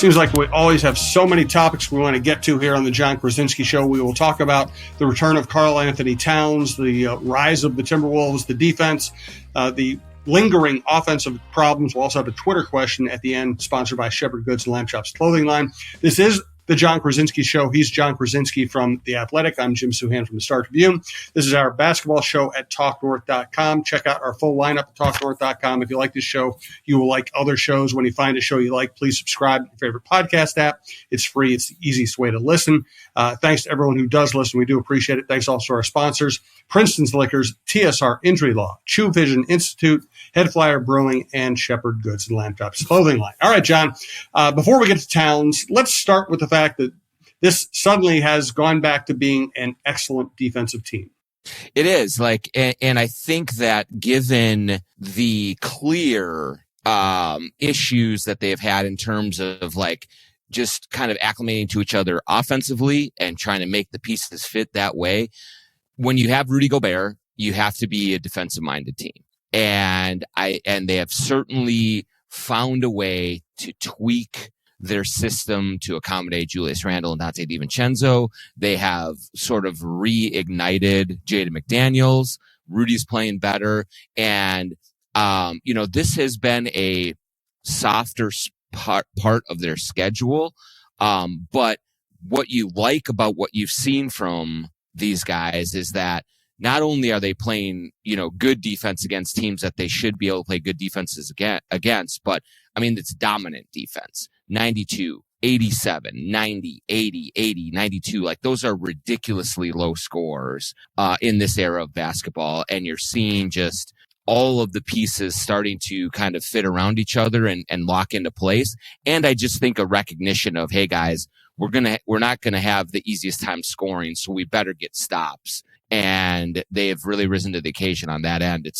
Seems like we always have so many topics we want to get to here on the John Krasinski Show. We will talk about the return of Karl-Anthony Towns, the rise of the Timberwolves, the defense, the lingering offensive problems. We'll also have a Twitter question at the end, sponsored by Shepherd Goods and Lamb Chops Clothing Line. This is the John Krasinski Show. He's John Krasinski from The Athletic. I'm Jim Souhan from the Star Tribune. This is our basketball show at TalkNorth.com. Check out our full lineup at TalkNorth.com. If you like this show, you will like other shows. When you find a show you like, please subscribe to your favorite podcast app. It's free. It's the easiest way to listen. Thanks to everyone who does listen. We do appreciate it. Thanks also to our sponsors, Princeton's Liquors, TSR Injury Law, True Vision Institute, Head Flyer Brewing, and Shepherd Goods and Lamb Chops Clothing Line. All right, John, before we get to Towns, let's start with the fact that this suddenly has gone back to being an excellent defensive team. It is and I think that given the clear issues that they have had in terms of just kind of acclimating to each other offensively and trying to make the pieces fit that way, when you have Rudy Gobert, you have to be a defensive minded team. And they have certainly found a way to tweak their system to accommodate Julius Randle and Dante DiVincenzo. They have sort of reignited Jaden McDaniels. Rudy's playing better. And, this has been a softer part of their schedule. But what you like about what you've seen from these guys is that not only are they playing, good defense against teams that they should be able to play good defenses against, but it's dominant defense. 92, 87, 90, 80, 80, 92. Those are ridiculously low scores in this era of basketball. And you're seeing just all of the pieces starting to kind of fit around each other and lock into place. And I just think a recognition of, hey guys, we're not gonna have the easiest time scoring, so we better get stops. And they have really risen to the occasion on that end.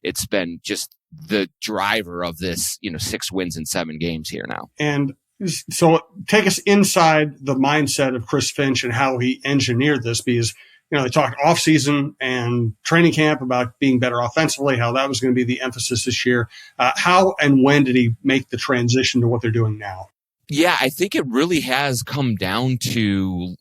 It's been just the driver of this, 6 wins in 7 games here now. And so take us inside the mindset of Chris Finch and how he engineered this, because, they talked offseason and training camp about being better offensively, how that was going to be the emphasis this year. How and when did he make the transition to what they're doing now? Yeah, I think it really has come down to,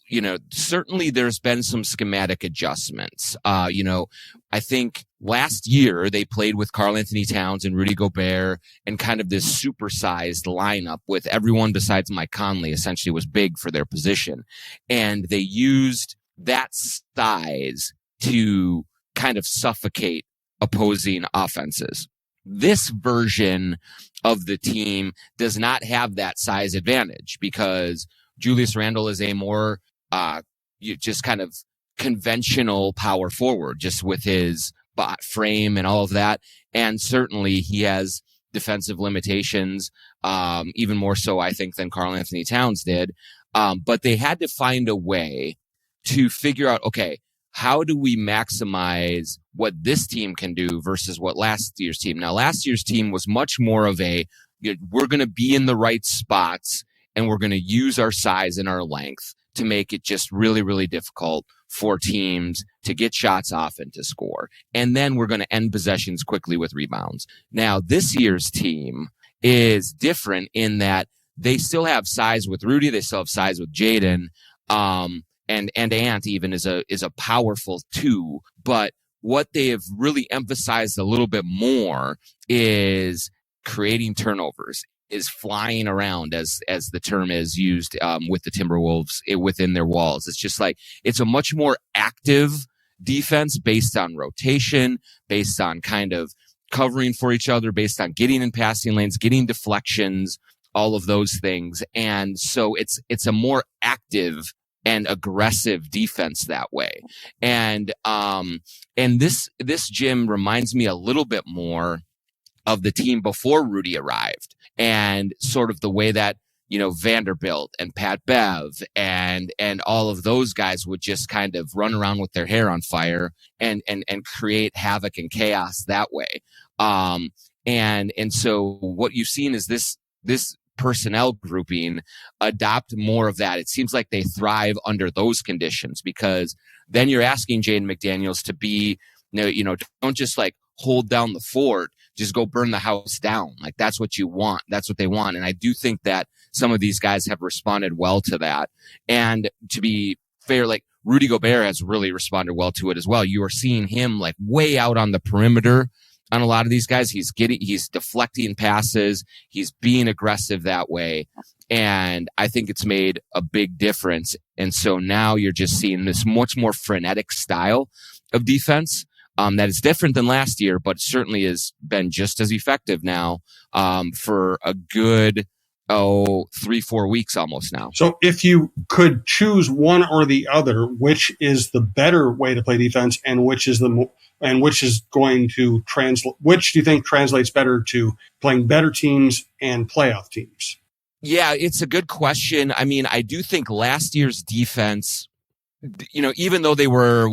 certainly there's been some schematic adjustments. I think last year they played with Karl-Anthony Towns and Rudy Gobert and kind of this supersized lineup with everyone besides Mike Conley essentially was big for their position. And they used that size to kind of suffocate opposing offenses. This version of the team does not have that size advantage because Julius Randle is a more just kind of conventional power forward, just with his frame and all of that. And certainly he has defensive limitations, even more so, I think, than Karl-Anthony Towns did. But they had to find a way to figure out, okay, how do we maximize what this team can do versus what last year's team? Now, last year's team was much more of we're going to be in the right spots and we're going to use our size and our length to make it just really, really difficult for teams to get shots off and to score. And then we're going to end possessions quickly with rebounds. Now, this year's team is different in that they still have size with Rudy. They still have size with Jaden. And Ant even is a powerful 2, but what they have really emphasized a little bit more is creating turnovers, is flying around, as the term is used with the Timberwolves within their walls. It's just it's a much more active defense based on rotation, based on kind of covering for each other, based on getting in passing lanes, getting deflections, all of those things. And so it's a more active and aggressive defense that way. And this Jim reminds me a little bit more of the team before Rudy arrived and sort of the way that, Vanderbilt and Pat Bev and all of those guys would just kind of run around with their hair on fire and create havoc and chaos that way. And so what you've seen is this personnel grouping adopt more of that. It seems like they thrive under those conditions because then you're asking Jaden McDaniels to be, don't just hold down the fort, just go burn the house down. Like that's what you want. That's what they want. And I do think that some of these guys have responded well to that. And to be fair, like Rudy Gobert has really responded well to it as well. You are seeing him like way out on the perimeter on a lot of these guys. He's deflecting passes. He's being aggressive that way. And I think it's made a big difference. And so now you're just seeing this much more frenetic style of defense that is different than last year, but certainly has been just as effective now for a good 3-4 weeks almost now. So if you could choose one or the other, which is the better way to play defense, and which is going to translate? Which do you think translates better to playing better teams and playoff teams? Yeah, it's a good question. I mean, I do think last year's defense, even though they were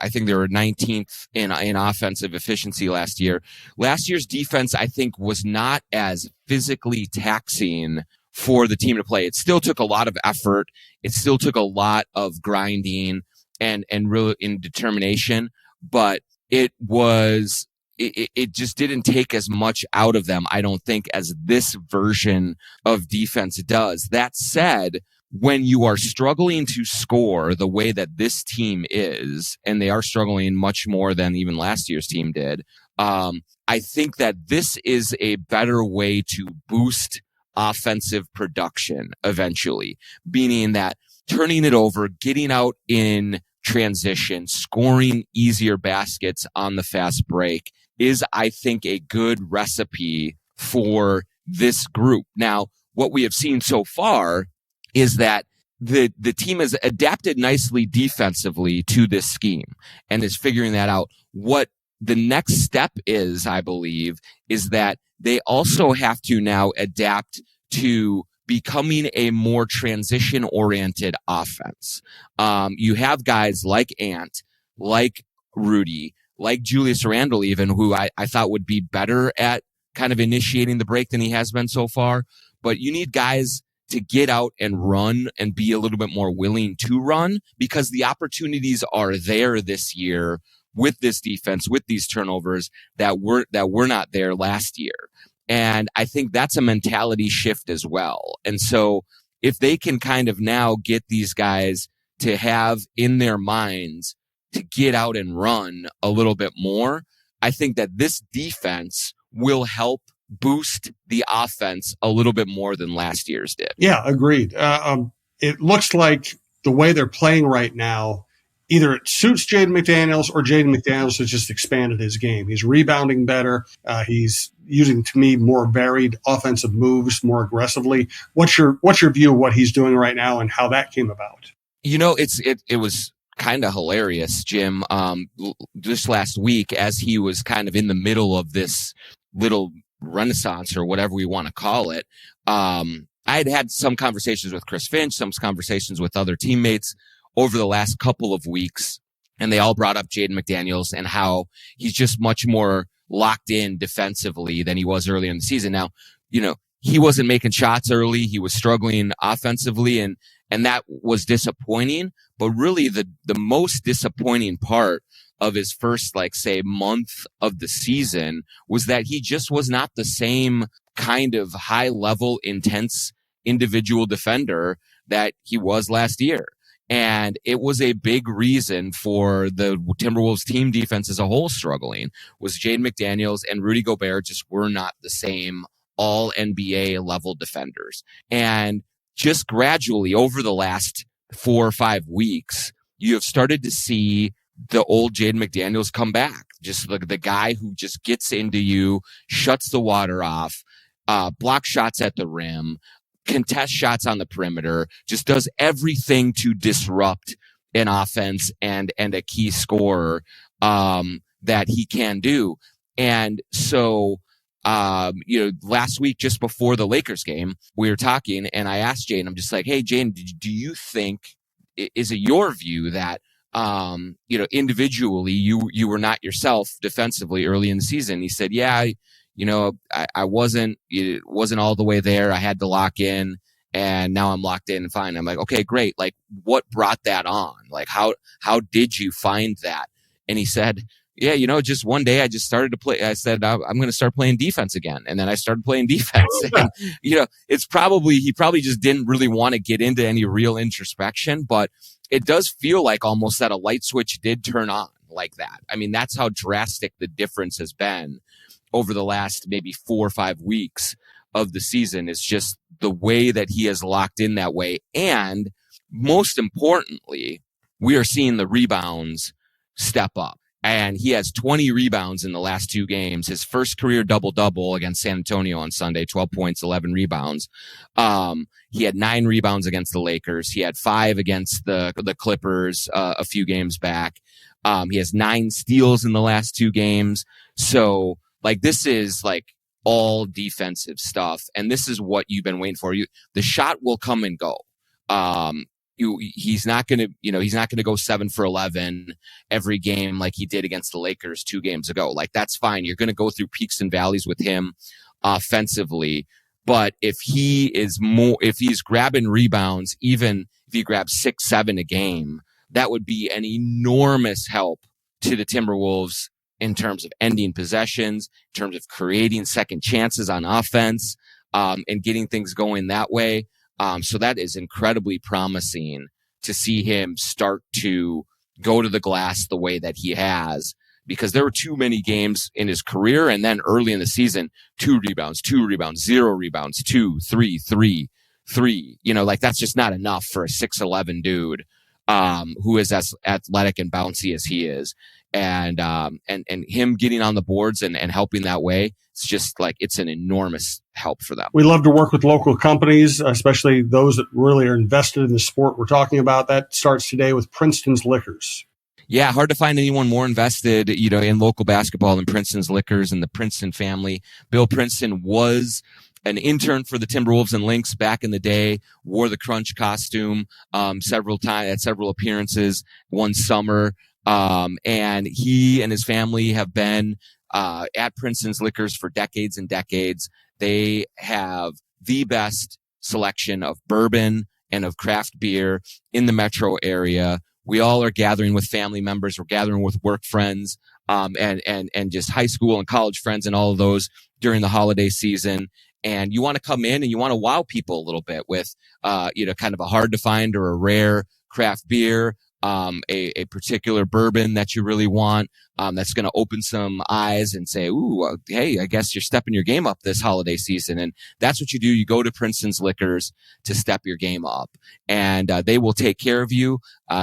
I think they were 19th in offensive efficiency last year. Last year's defense, I think, was not as physically taxing for the team to play. It still took a lot of effort. It still took a lot of grinding and real determination, but it just didn't take as much out of them, I don't think, as this version of defense does. That said, when you are struggling to score the way that this team is, and they are struggling much more than even last year's team did, I think that this is a better way to boost offensive production eventually, meaning that turning it over, getting out in transition, scoring easier baskets on the fast break is, I think, a good recipe for this group. Now, what we have seen so far is that the team has adapted nicely defensively to this scheme and is figuring that out. What the next step is, I believe, is that they also have to now adapt to becoming a more transition-oriented offense. You have guys like Ant, like Rudy, like Julius Randle even, who I thought would be better at kind of initiating the break than he has been so far. But you need guys to get out and run and be a little bit more willing to run, because the opportunities are there this year with this defense, with these turnovers that were not there last year. And I think that's a mentality shift as well. And so if they can kind of now get these guys to have in their minds to get out and run a little bit more, I think that this defense will help boost the offense a little bit more than last year's did. Yeah, agreed. It looks like the way they're playing right now, either it suits Jaden McDaniels or Jaden McDaniels has just expanded his game. He's rebounding better. He's using, to me, more varied offensive moves more aggressively. What's your view of what he's doing right now and how that came about? It was kind of hilarious, Jim. Just last week, as he was kind of in the middle of this little renaissance or whatever we want to call it, I had some conversations with Chris Finch, some conversations with other teammates over the last couple of weeks, and they all brought up Jaden McDaniels and how he's just much more locked in defensively than he was earlier in the season. Now, he wasn't making shots early. He was struggling offensively, and that was disappointing. But really the most disappointing part of his first, month of the season was that he just was not the same kind of high level, intense individual defender that he was last year. And it was a big reason for the Timberwolves team defense as a whole struggling, was Jaden McDaniels and Rudy Gobert just were not the same all NBA level defenders. And just gradually over the last 4 or 5 weeks, you have started to see the old Jaden McDaniels come back. Just the guy who just gets into you, shuts the water off, blocks shots at the rim, contest shots on the perimeter, just does everything to disrupt an offense and a key scorer that he can do. And so, last week, just before the Lakers game, we were talking and I asked Jane, I'm just like, hey, Jane, do you think, is it your view that, individually you were not yourself defensively early in the season? He said, yeah, I wasn't all the way there. I had to lock in, and now I'm locked in and fine. I'm like, okay, great. Like, what brought that on? Like, how did you find that? And he said, Yeah, just one day I just started to play. I said, I'm going to start playing defense again. And then I started playing defense. And, he probably just didn't really want to get into any real introspection, but it does feel like almost that a light switch did turn on like that. I mean, that's how drastic the difference has been over the last maybe 4 or 5 weeks of the season. Is just the way that he has locked in that way. And most importantly, we are seeing the rebounds step up. And he has 20 rebounds in the last 2 games. His first career double-double against San Antonio on Sunday, 12 points, 11 rebounds. He had 9 rebounds against the Lakers. He had 5 against the Clippers a few games back. He has 9 steals in the last 2 games. So, this is all defensive stuff. And this is what you've been waiting for. The shot will come and go. He's not going to go 7 for 11 every game like he did against the Lakers 2 games ago. That's fine. You're going to go through peaks and valleys with him offensively. But if he's grabbing rebounds, even if he grabs 6, 7 a game, that would be an enormous help to the Timberwolves in terms of ending possessions, in terms of creating second chances on offense, and getting things going that way. So that is incredibly promising to see him start to go to the glass the way that he has, because there were too many games in his career. And then early in the season, 2 rebounds, 0 rebounds, 2, 3, 3, 3, that's just not enough for a 6'11" dude, who is as athletic and bouncy as he is. And him getting on the boards and helping that way, it's just it's an enormous help for them. We love to work with local companies, especially those that really are invested in the sport we're talking about. That starts today with Princeton's Liquors. Yeah, hard to find anyone more invested, in local basketball than Princeton's Liquors and the Princeton family. Bill Princeton was an intern for the Timberwolves and Lynx back in the day, wore the crunch costume several times at several appearances one summer. And he and his family have been at Princeton's Liquors for decades and decades. They have the best selection of bourbon and of craft beer in the metro area. We all are gathering with family members. We're gathering with work friends, and just high school and college friends and all of those during the holiday season. And you want to come in and you want to wow people a little bit with, kind of a hard to find or a rare craft beer, a particular bourbon that you really want, that's going to open some eyes and say, ooh, hey, I guess you're stepping your game up this holiday season. And that's what you do. You go to Princeton's Liquors to step your game up, and they will take care of you.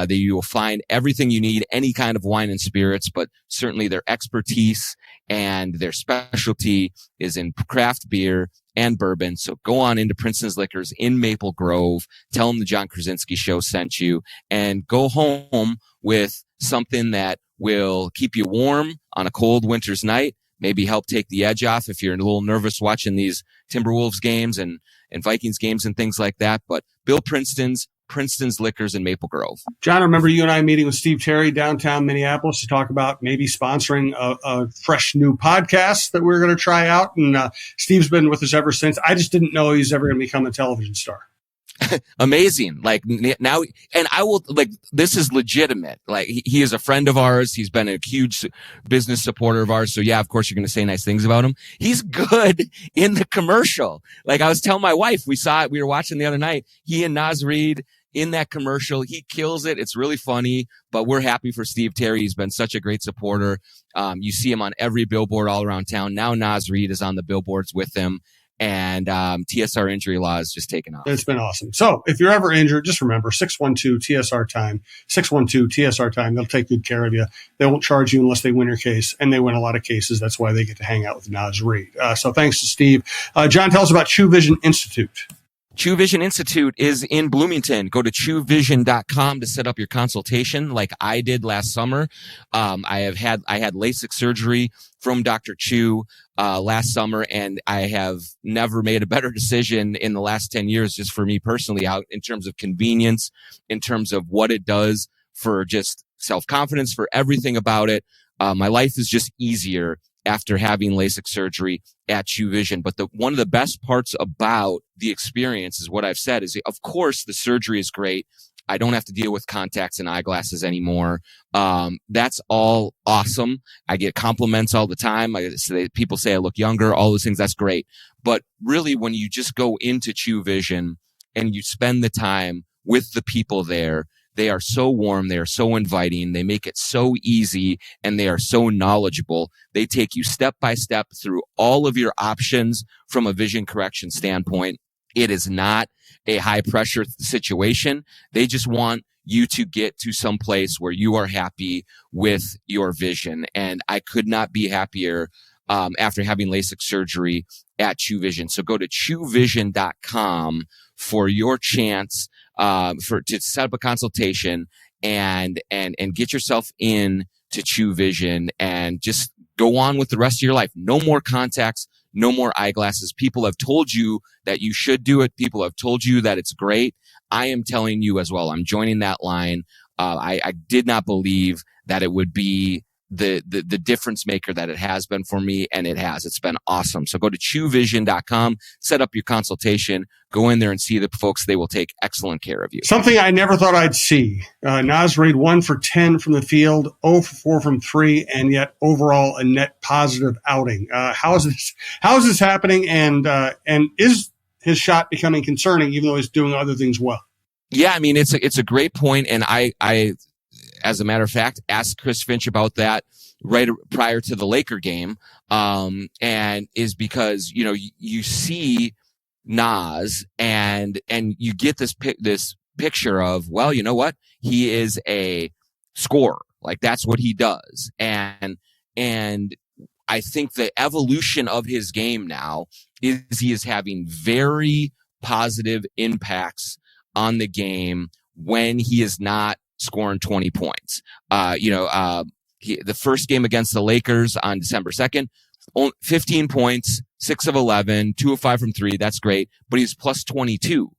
You will find everything you need, any kind of wine and spirits, but certainly their expertise and their specialty is in craft beer and bourbon. So go on into Princeton's Liquors in Maple Grove, tell them the John Krasinski Show sent you, and go home with something that will keep you warm on a cold winter's night, maybe help take the edge off if you're a little nervous watching these Timberwolves games and Vikings games and things like that. But Bill Princeton's Liquors in Maple Grove. John, I remember you and I meeting with Steve Terry downtown Minneapolis to talk about maybe sponsoring a fresh new podcast that we're going to try out. And Steve's been with us ever since. I just didn't know he's ever going to become a television star. Amazing. Now, and I will, this is legitimate. He is a friend of ours. He's been a huge business supporter of ours. So yeah, of course you're going to say nice things about him. He's good in the commercial. I was telling my wife, we were watching the other night, he and Naz Reid in that commercial. He kills it. It's really funny, but we're happy for Steve Terry. He's been such a great supporter. You see him on every billboard all around town. Now Naz Reid is on the billboards with him. And TSR injury law is just taken off. It's been awesome. So if you're ever injured, just remember 612-TSR-TIME, 612-TSR-TIME. They'll take good care of you. They won't charge you unless they win your case, and they win a lot of cases. That's why they get to hang out with Naz Reid. So thanks to Steve. John, tell us about True Vision Institute. True Vision Institute is in Bloomington. Go to truevision.com to set up your consultation like I did last summer. I had LASIK surgery from Dr. Chu last summer, and I have never made a better decision in the last 10 years, just for me personally, out in terms of convenience, in terms of what it does for just self-confidence, for everything about it. My life is just easier after having LASIK surgery at True Vision. But one of the best parts about the experience is what I've said is, of course, the surgery is great. I don't have to deal with contacts and eyeglasses anymore. That's all awesome. I get compliments all the time. People say I look younger, all those things. That's great. But really, when you just go into True Vision and you spend the time with the people there, they are so warm. They are so inviting. They make it so easy, and they are so knowledgeable. They take you step by step through all of your options from a vision correction standpoint. It is not a high pressure situation. They just want you to get to some place where you are happy with your vision. And I could not be happier after having LASIK surgery at True Vision. So go to truevision.com for your chance to set up a consultation and get yourself in to True Vision and just go on with the rest of your life. No more contacts, no more eyeglasses. People have told you that you should do it. People have told you that it's great. I am telling you as well. I'm joining that line. I did not believe that it would be the difference maker that it has been for me, and it has. It's been awesome. So go to truevision.com, set up your consultation, go in there and see the folks. They will take excellent care of you. Something I never thought I'd see. Naz Reid 1 for 10 from the field, 0 for 4 from 3, and yet overall a net positive outing. How is this happening? And is his shot becoming concerning, even though he's doing other things well? Yeah, I mean, it's a great point, and I as a matter of fact, asked Chris Finch about that right prior to the Laker game, and is because you see Naz and you get this picture of, well, you know what, he is a scorer, like that's what he does, and I think the evolution of his game now is he is having very positive impacts on the game when he is not scoring 20 points. The first game against the Lakers on December 2nd, 15 points, 6 of 11, 2 of 5 from 3. That's great. But he's plus 22.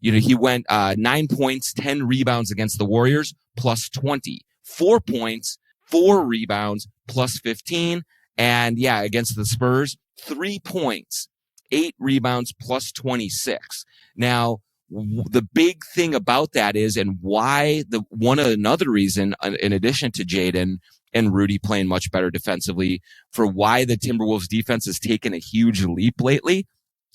He went 9 points, 10 rebounds against the Warriors, plus 20. 4 points, 4 rebounds, plus 15. And against the Spurs, 3 points, 8 rebounds, plus 26. Now, the big thing about that is, and why another reason, in addition to Jaden and Rudy playing much better defensively, for why the Timberwolves defense has taken a huge leap lately,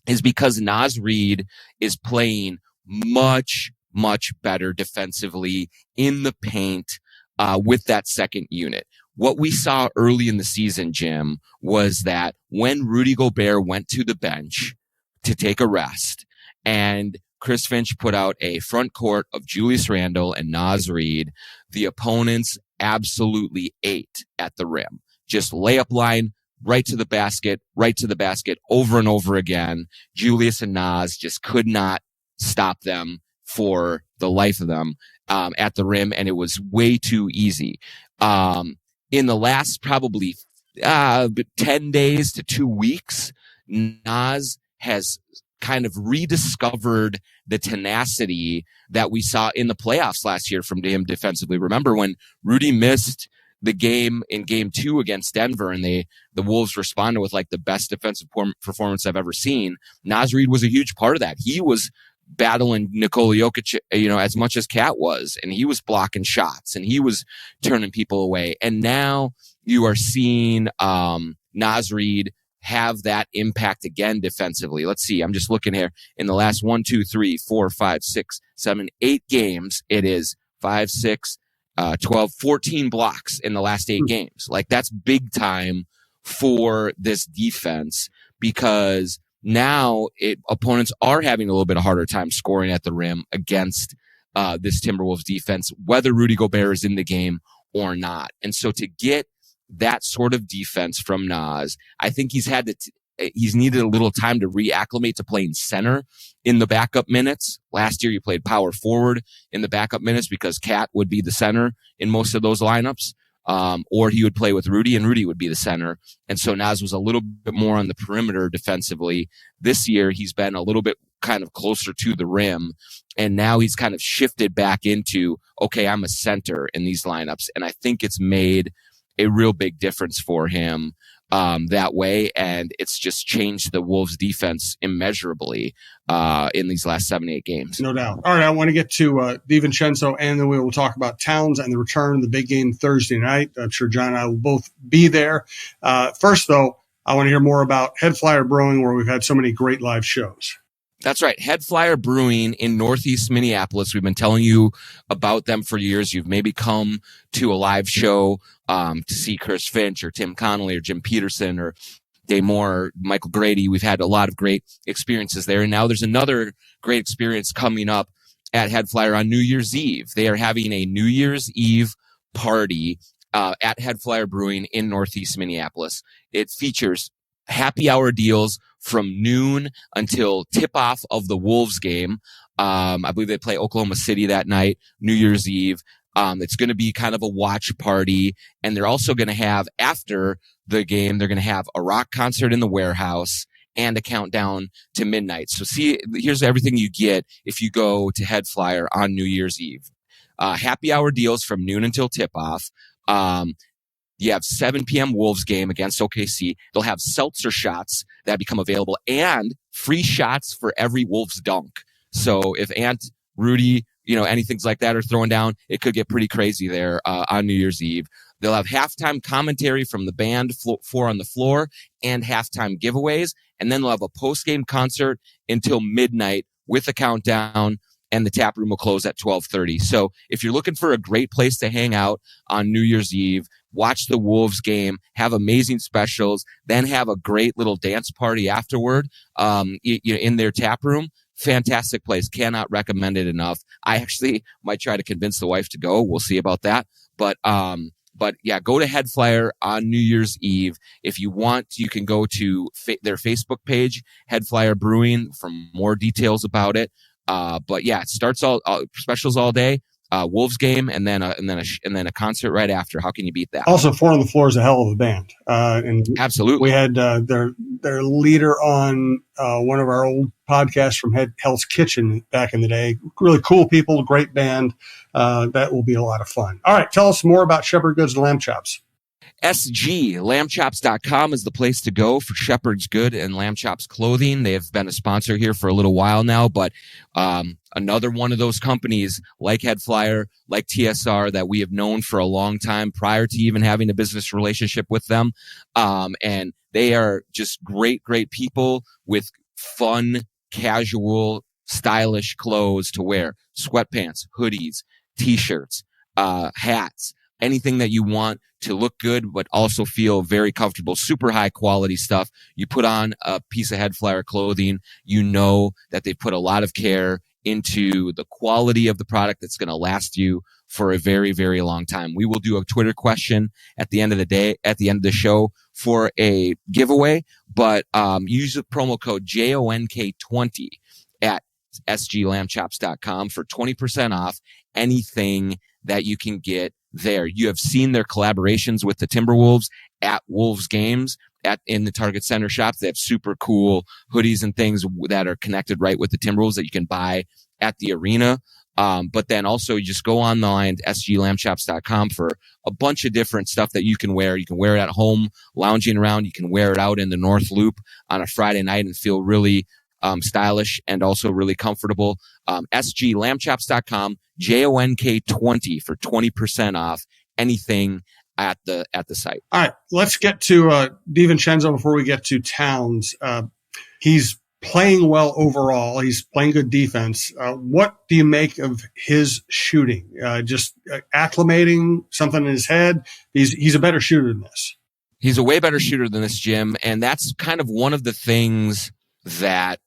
is because Naz Reid is playing much, much better defensively in the paint with that second unit. What we saw early in the season, Jim, was that when Rudy Gobert went to the bench to take a rest, and Chris Finch put out a front court of Julius Randle and Naz Reid, the opponents absolutely ate at the rim. Just layup line, right to the basket, over and over again. Julius and Naz just could not stop them for the life of them at the rim, and it was way too easy. In the last probably 10 days to 2 weeks, Naz has kind of rediscovered the tenacity that we saw in the playoffs last year from him defensively. Remember when Rudy missed the game in game 2 against Denver and the Wolves responded with like the best defensive performance I've ever seen? Naz Reid was a huge part of that. He was battling Nikola Jokic, as much as Kat was, and he was blocking shots and he was turning people away. And now you are seeing Naz Reid have that impact again defensively. Let's see. I'm just looking here. In the last 1, 2, 3, 4, 5, 6, 7, 8 games, it is 5, 6, 12, 14 blocks in the last 8 games. Like, that's big time for this defense, because now opponents are having a little bit of harder time scoring at the rim against this Timberwolves defense, whether Rudy Gobert is in the game or not. And so to get that sort of defense from Naz, I think he's needed a little time to reacclimate to playing center in the backup minutes. Last year, he played power forward in the backup minutes because Kat would be the center in most of those lineups, or he would play with Rudy and Rudy would be the center. And so Naz was a little bit more on the perimeter defensively. This year, he's been a little bit kind of closer to the rim, and now he's kind of shifted back into, okay, I'm a center in these lineups. And I think it's made a real big difference for him that way, and it's just changed the Wolves defense immeasurably in these last 7-8 games. No doubt. All right, I want to get to DiVincenzo, and then we will talk about Towns and the return of the big game Thursday night. I'm sure John and I will both be there. First, though, I want to hear more about Head Flyer Brewing, where we've had so many great live shows. That's right. Head Flyer Brewing in Northeast Minneapolis. We've been telling you about them for years. You've maybe come to a live show to see Chris Finch or Tim Connolly or Jim Peterson or Day Moore or Michael Grady. We've had a lot of great experiences there. And now there's another great experience coming up at Head Flyer on New Year's Eve. They are having a New Year's Eve party at Head Flyer Brewing in Northeast Minneapolis. It features happy hour deals from noon until tip-off of the Wolves game. I believe they play Oklahoma City that night, New Year's Eve. It's going to be kind of a watch party. And they're also going to have, after the game, they're going to have a rock concert in the warehouse and a countdown to midnight. So see, here's everything you get if you go to Head Flyer on New Year's Eve. Happy hour deals from noon until tip-off. You have 7 p.m. Wolves game against OKC. They'll have seltzer shots that become available and free shots for every Wolves dunk. So if Ant, Rudy, anything like that are throwing down, it could get pretty crazy there on New Year's Eve. They'll have halftime commentary from the band, Four on the Floor, and halftime giveaways. And then they'll have a post-game concert until midnight with a countdown, and the tap room will close at 12:30. So if you're looking for a great place to hang out on New Year's Eve, watch the Wolves game, have amazing specials, then have a great little dance party afterward in their tap room. Fantastic place. Cannot recommend it enough. I actually might try to convince the wife to go. We'll see about that. But yeah, go to Head Flyer on New Year's Eve. If you want, you can go to their Facebook page, Head Flyer Brewing, for more details about it. But yeah, it starts all specials all day. Wolves game and then a concert right after. How can you beat that? Also, Four on the Floor is a hell of a band. And absolutely, we had their leader on one of our old podcasts from Hell's Kitchen back in the day. Really cool people, great band. That will be a lot of fun. All right, tell us more about Shepherd Goods and Lamb Chops. SGLambchops.com is the place to go for Shepherd's Good and Lamb Chops clothing. They have been a sponsor here for a little while now, but another one of those companies like Head Flyer, like TSR, that we have known for a long time prior to even having a business relationship with them. And they are just great people with fun, casual, stylish clothes to wear. Sweatpants, hoodies, t-shirts, hats, anything that you want to look good, but also feel very comfortable, super high quality stuff. You put on a piece of Head Flyer clothing, you know that they put a lot of care into the quality of the product that's going to last you for a very, very long time. We will do a Twitter question at the end of the day, at the end of the show for a giveaway, but use the promo code JONK20 at sglambchops.com for 20% off anything that you can get there. You have seen their collaborations with the Timberwolves at Wolves games in the Target Center shops. They have super cool hoodies and things that are connected right with the Timberwolves that you can buy at the arena. But then also you just go online to sglambchops.com for a bunch of different stuff that you can wear. You can wear it at home, lounging around. You can wear it out in the North Loop on a Friday night and feel really stylish and also really comfortable. sglambchops.com, JONK20 for 20% off anything at the site. All right, let's get to DiVincenzo before we get to Towns. He's playing well overall. He's playing good defense. What do you make of his shooting? Just acclimating something in his head? He's a better shooter than this. He's a way better shooter than this, Jim. And that's kind of one of the things that,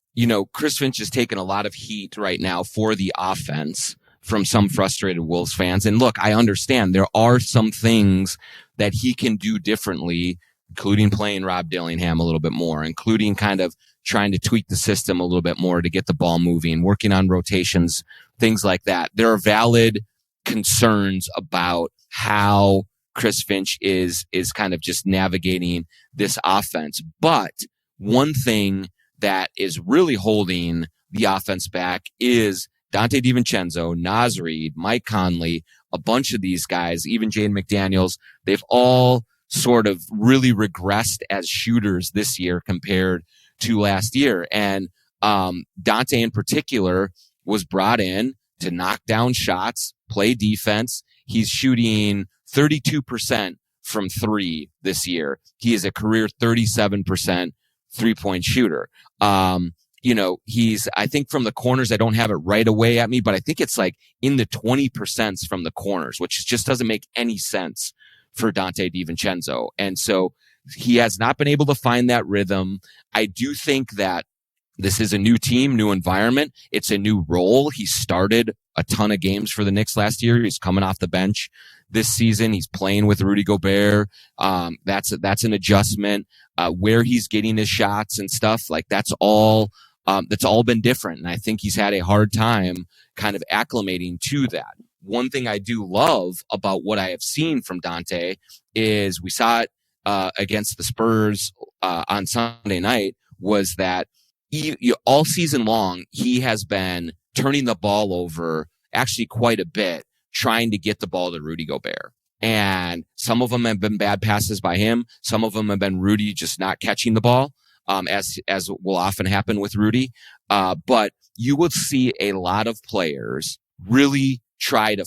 Chris Finch is taking a lot of heat right now for the offense from some frustrated Wolves fans. And look, I understand there are some things that he can do differently, including playing Rob Dillingham a little bit more, including kind of trying to tweak the system a little bit more to get the ball moving, working on rotations, things like that. There are valid concerns about how Chris Finch is kind of just navigating this offense. But one thing that is really holding the offense back is Dante DiVincenzo, Naz Reid, Mike Conley, a bunch of these guys, even Jaden McDaniels. They've all sort of really regressed as shooters this year compared to last year. And Dante in particular was brought in to knock down shots, play defense. He's shooting 32% from three this year. He is a career 37% 3-point shooter. I think from the corners, I don't have it right away at me, but I think it's like in the 20% from the corners, which just doesn't make any sense for Dante DiVincenzo. And so he has not been able to find that rhythm. I do think that this is a new team, new environment. It's a new role. He started a ton of games for the Knicks last year. He's coming off the bench this season. He's playing with Rudy Gobert. That's an adjustment. Where he's getting his shots and stuff, like that's all been different. And I think he's had a hard time kind of acclimating to that. One thing I do love about what I have seen from Dante is we saw it against the Spurs on Sunday night, was that all season long, he has been turning the ball over actually quite a bit, trying to get the ball to Rudy Gobert. And some of them have been bad passes by him. Some of them have been Rudy just not catching the ball, as will often happen with Rudy. But you will see a lot of players really try to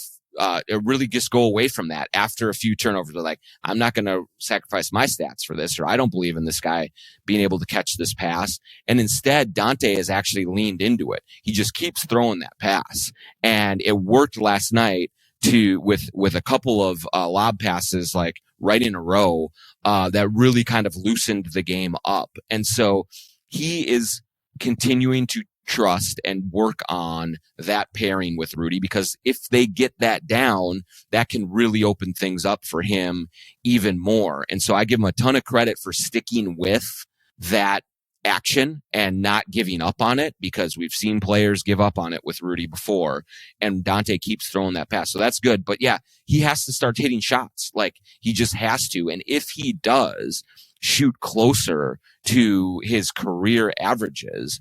really just go away from that after a few turnovers. They're like, I'm not going to sacrifice my stats for this, or I don't believe in this guy being able to catch this pass. And instead, Dante has actually leaned into it. He just keeps throwing that pass. And it worked last night with a couple of lob passes, like right in a row, that really kind of loosened the game up. And so he is continuing to trust and work on that pairing with Rudy, because if they get that down, that can really open things up for him even more. And so I give him a ton of credit for sticking with that action and not giving up on it, because we've seen players give up on it with Rudy before, and Dante keeps throwing that pass. So that's good. But yeah, he has to start hitting shots. Like, he just has to. And if he does shoot closer to his career averages,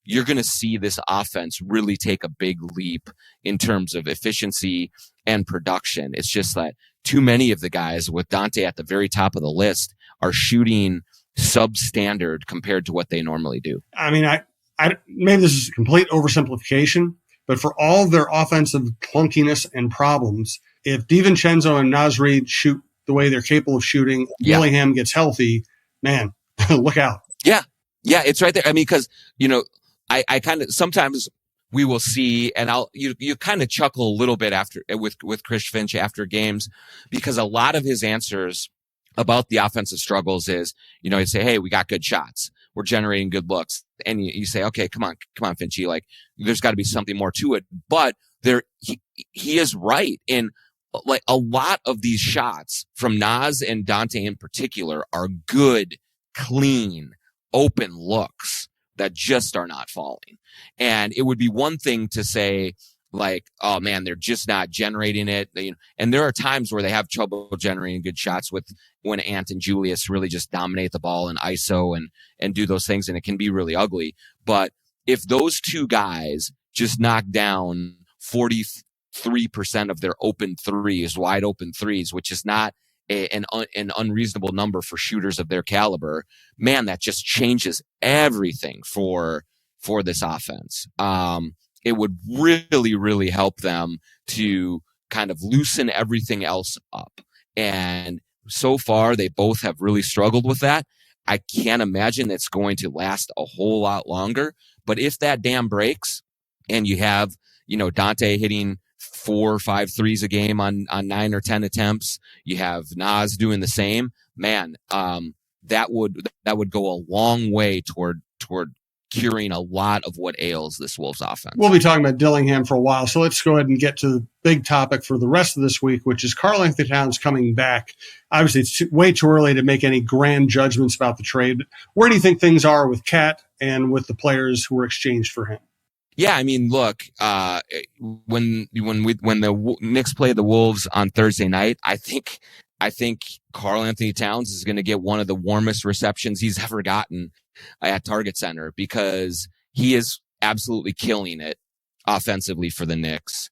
you're going to see this offense really take a big leap in terms of efficiency and production. It's just that too many of the guys, with Dante at the very top of the list, are shooting substandard compared to what they normally do. I mean, I maybe this is a complete oversimplification, but for all of their offensive clunkiness and problems, if DiVincenzo and Naz Reid shoot the way they're capable of shooting, Willingham gets healthy, man, look out. Yeah, it's right there. I mean, because, I kind of, sometimes we will see, and you kind of chuckle a little bit after with Chris Finch after games, because a lot of his answers about the offensive struggles is, he'd say, hey, we got good shots, we're generating good looks. And you say, okay, come on, Finchy, like, there's got to be something more to it. But he is right. In like, a lot of these shots from Naz and Dante in particular are good, clean, open looks that just are not falling. And it would be one thing to say, like, oh man, they're just not generating it. And there are times where they have trouble generating good shots when Ant and Julius really just dominate the ball in ISO and do those things, and it can be really ugly. But if those two guys just knock down 43% of their open threes, wide open threes, which is not an unreasonable number for shooters of their caliber, man, that just changes everything for this offense. It would really, really help them to kind of loosen everything else up. And so far, they both have really struggled with that. I can't imagine it's going to last a whole lot longer. But if that dam breaks and you have, Dante hitting 4 or 5 threes a game on 9 or 10 attempts, you have Naz doing the same, man, that would go a long way toward curing a lot of what ails this Wolves offense. We'll be talking about Dillingham for a while, so let's go ahead and get to the big topic for the rest of this week, which is Karl-Anthony Towns coming back. Obviously, it's way too early to make any grand judgments about the trade, but where do you think things are with Cat and with the players who were exchanged for him? Yeah, I mean, look, when the Knicks play the Wolves on Thursday night, I think Karl-Anthony Towns is going to get one of the warmest receptions he's ever gotten at Target Center, because he is absolutely killing it offensively for the Knicks.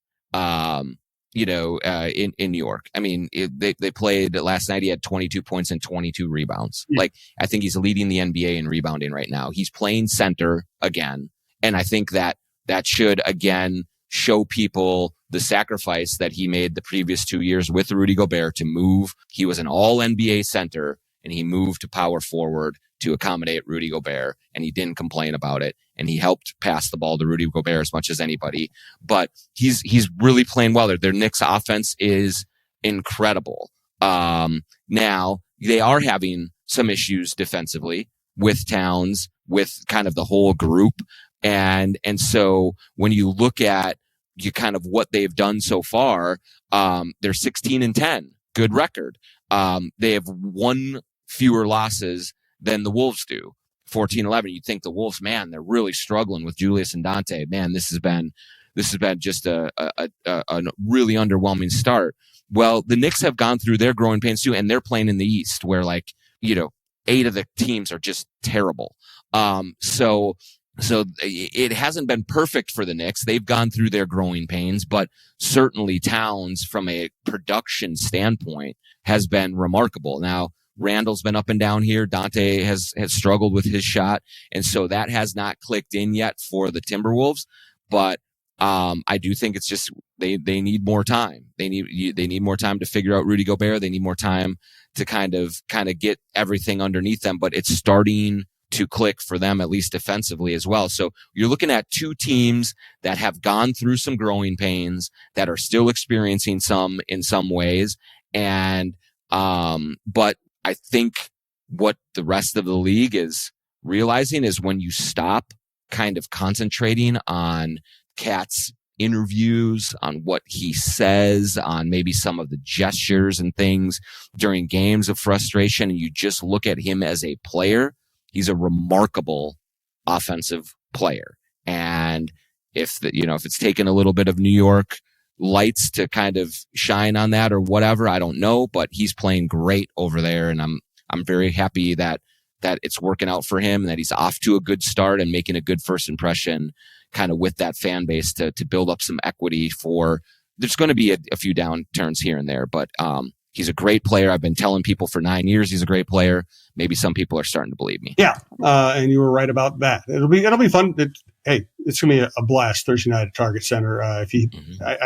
in New York. I mean, they played last night. He had 22 points and 22 rebounds. Yeah. Like, I think he's leading the NBA in rebounding right now. He's playing center again. And I think that should again show people the sacrifice that he made the previous 2 years with Rudy Gobert to move. He was an all NBA center and he moved to power forward to accommodate Rudy Gobert, and he didn't complain about it. And he helped pass the ball to Rudy Gobert as much as anybody. But he's really playing well. Their Knicks offense is incredible. Now they are having some issues defensively with Towns, with kind of the whole group. And so when you look at kind of what they've done so far, they're 16-10, good record. They have one fewer losses than the Wolves do, 14-11. You'd think the Wolves, man, they're really struggling with Julius and Dante. Man, this has been just a really underwhelming start. Well, the Knicks have gone through their growing pains too, and they're playing in the East where 8 of the teams are just terrible. So it hasn't been perfect for the Knicks. They've gone through their growing pains, but certainly Towns, from a production standpoint, has been remarkable. Now, Randall's been up and down here. Dante has struggled with his shot, and so that has not clicked in yet for the Timberwolves. But I do think it's just they need more time. They need more time to figure out Rudy Gobert. They need more time to kind of get everything underneath them. But it's starting to click for them, at least defensively as well. So you're looking at two teams that have gone through some growing pains, that are still experiencing some in some ways, and but I think what the rest of the league is realizing is when you stop kind of concentrating on Cat's interviews, on what he says, on maybe some of the gestures and things during games of frustration, and you just look at him as a player, he's a remarkable offensive player. And if it's taken a little bit of New York lights to kind of shine on that or whatever, I don't know, but he's playing great over there, and I'm very happy that it's working out for him and that he's off to a good start and making a good first impression kind of with that fan base to build up some equity for. There's going to be a few downturns here and there, but he's a great player. I've been telling people for 9 years he's a great player. Maybe some people are starting to believe me. Yeah, and you were right about that. It'll be fun. It's going to be a blast Thursday night at Target Center. I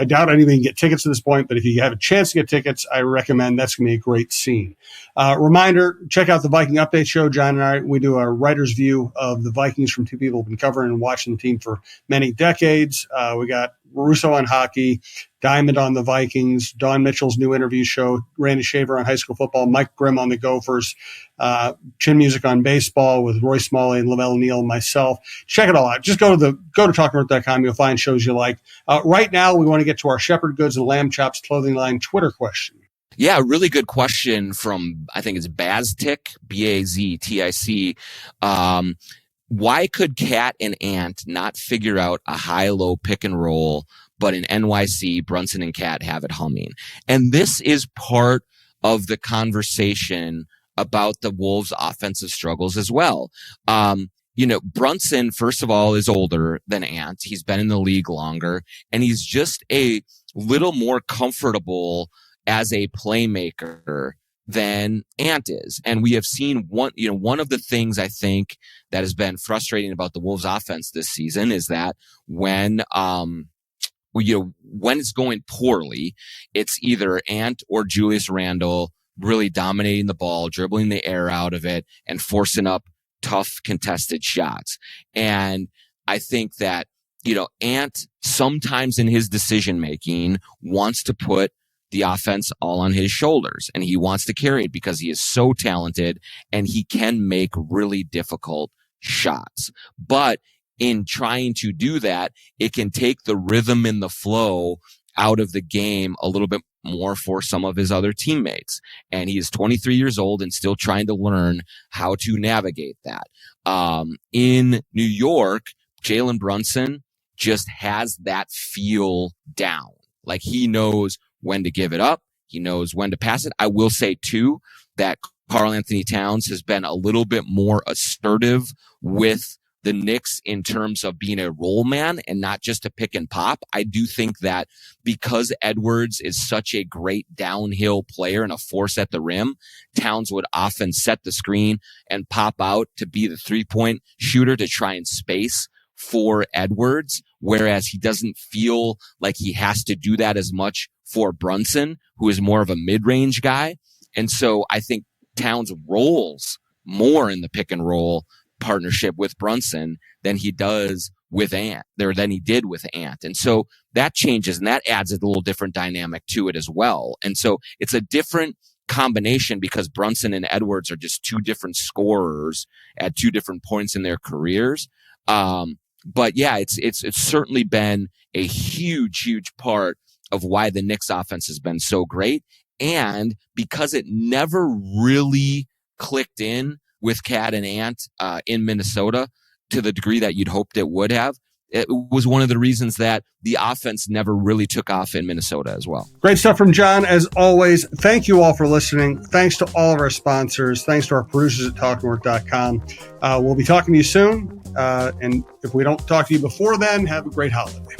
doubt anyone can get tickets at this point, but if you have a chance to get tickets, I recommend. That's going to be a great scene. Reminder, check out the Viking Update Show. John and I, we do a writer's view of the Vikings from two people who've been covering and watching the team for many decades. We got Russo on hockey, Diamond on the Vikings, Don Mitchell's new interview show, Randy Shaver on high school football, Mike Grimm on the Gophers, Chin Music on baseball with Roy Smalley and Lavelle Neal and myself. Check it all out. Just go to talknorth.com. You'll find shows you like. Right now, we want to get to our Shepherd Goods and Lamb Chops clothing line Twitter question. Yeah, really good question from, I think it's Baztic, Baztic. Why could Cat and Ant not figure out a high-low pick and roll, but in NYC, Brunson and Cat have it humming? And this is part of the conversation about the Wolves' offensive struggles as well. Brunson, first of all, is older than Ant. He's been in the league longer, and he's just a little more comfortable as a playmaker than Ant is. And we have seen one of the things I think that has been frustrating about the Wolves offense this season is that when it's going poorly, it's either Ant or Julius Randle really dominating the ball, dribbling the air out of it, and forcing up tough contested shots. And I think that, Ant sometimes in his decision making wants to put the offense all on his shoulders, and he wants to carry it because he is so talented and he can make really difficult shots. But in trying to do that, it can take the rhythm and the flow out of the game a little bit more for some of his other teammates. And he is 23 years old and still trying to learn how to navigate that. In New York, Jalen Brunson just has that feel down. Like he knows when to give it up. He knows when to pass it. I will say too, that Karl-Anthony Towns has been a little bit more assertive with the Knicks in terms of being a roll man and not just a pick and pop. I do think that because Edwards is such a great downhill player and a force at the rim, Towns would often set the screen and pop out to be the 3-point shooter to try and space for Edwards, whereas he doesn't feel like he has to do that as much for Brunson, who is more of a mid-range guy. And so I think Towns rolls more in the pick and roll partnership with Brunson than he does with Ant, or than he did with Ant. And so that changes, and that adds a little different dynamic to it as well. And so it's a different combination because Brunson and Edwards are just two different scorers at two different points in their careers. But yeah, it's certainly been a huge part of why the Knicks offense has been so great. And because it never really clicked in with Cat and Ant in Minnesota to the degree that you'd hoped it would have, it was one of the reasons that the offense never really took off in Minnesota as well. Great stuff from John, as always. Thank you all for listening. Thanks to all of our sponsors. Thanks to our producers at talkingwork.com. We'll be talking to you soon. And if we don't talk to you before then, have a great holiday.